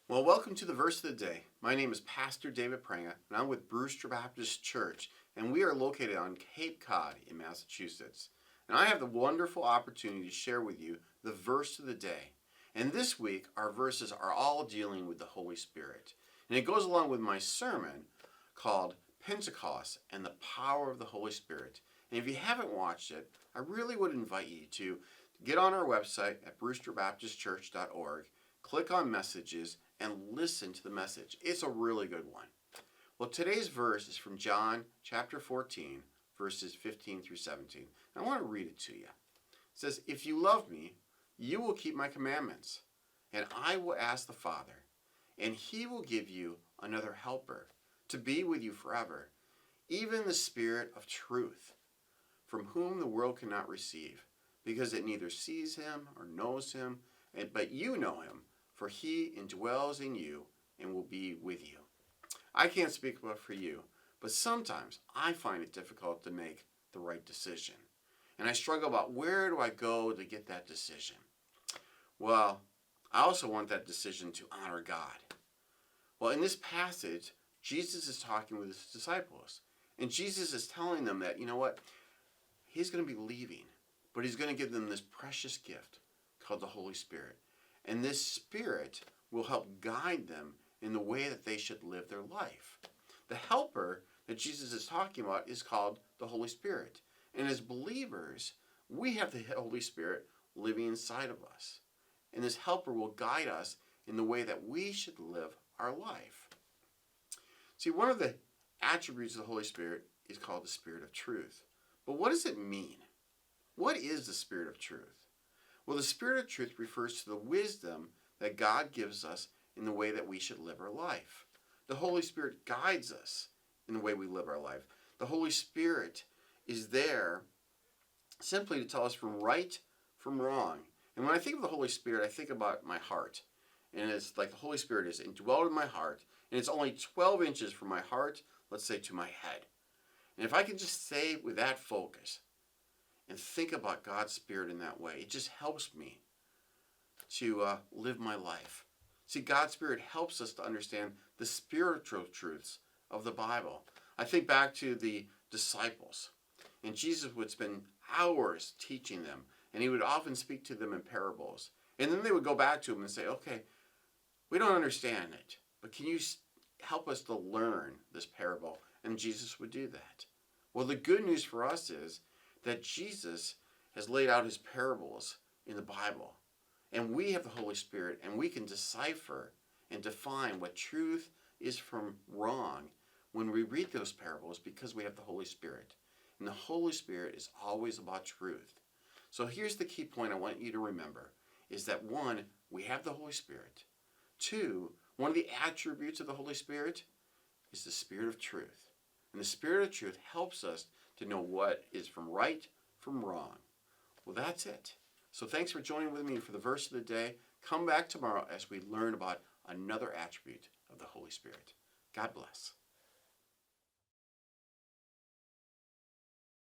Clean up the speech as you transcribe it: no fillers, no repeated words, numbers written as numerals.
Well, welcome to the verse of the day. My name is Pastor David Pranga, and I'm with Brewster Baptist Church, and we are located on Cape Cod in Massachusetts. And I have the wonderful opportunity to share with you the verse of the day. And this week, our verses are all dealing with the Holy Spirit. And it goes along with my sermon called Pentecost and the Power of the Holy Spirit. And if you haven't watched it, I really would invite you to get on our website at brewsterbaptistchurch.org, click on messages, and listen to the message. It's a really good one. Well, today's verse is from John chapter 14, verses 15 through 17. I want to read it to you. It says, "If you love me, you will keep my commandments, and I will ask the Father, and he will give you another helper to be with you forever, even the Spirit of truth, from whom the world cannot receive, because it neither sees him or knows him, but you know him, for he indwells in you and will be with you." I can't speak about for you, but sometimes I find it difficult to make the right decision. And I struggle about where do I go to get that decision. Well, I also want that decision to honor God. Well, in this passage, Jesus is talking with his disciples. And Jesus is telling them that, you know what? He's going to be leaving, but he's going to give them this precious gift called the Holy Spirit. And this Spirit will help guide them in the way that they should live their life. The helper that Jesus is talking about is called the Holy Spirit. And as believers, we have the Holy Spirit living inside of us. And this helper will guide us in the way that we should live our life. See, one of the attributes of the Holy Spirit is called the Spirit of Truth. But what does it mean? What is the Spirit of Truth? Well, the Spirit of Truth refers to the wisdom that God gives us in the way that we should live our life. The Holy Spirit guides us in the way we live our life. The Holy Spirit is there simply to tell us from right from wrong. And when I think of the Holy Spirit, I think about my heart. And it's like the Holy Spirit is indwelled in my heart. And it's only 12 inches from my heart, let's say, to my head. And if I can just stay with that focus and think about God's Spirit in that way, it just helps me to live my life. See, God's Spirit helps us to understand the spiritual truths of the Bible. I think back to the disciples, and Jesus would spend hours teaching them, and he would often speak to them in parables. And then they would go back to him and say, okay, we don't understand it, but can you help us to learn this parable? And Jesus would do that. Well, the good news for us is that Jesus has laid out his parables in the Bible. And we have the Holy Spirit, and we can decipher and define what truth is from wrong when we read those parables because we have the Holy Spirit. And the Holy Spirit is always about truth. So here's the key point I want you to remember, is that one, we have the Holy Spirit. Two, one of the attributes of the Holy Spirit is the Spirit of truth. And the Spirit of truth helps us to know what is from right from wrong. Well, that's it. So thanks for joining with me for the verse of the day. Come back tomorrow as we learn about another attribute of the Holy Spirit. God bless.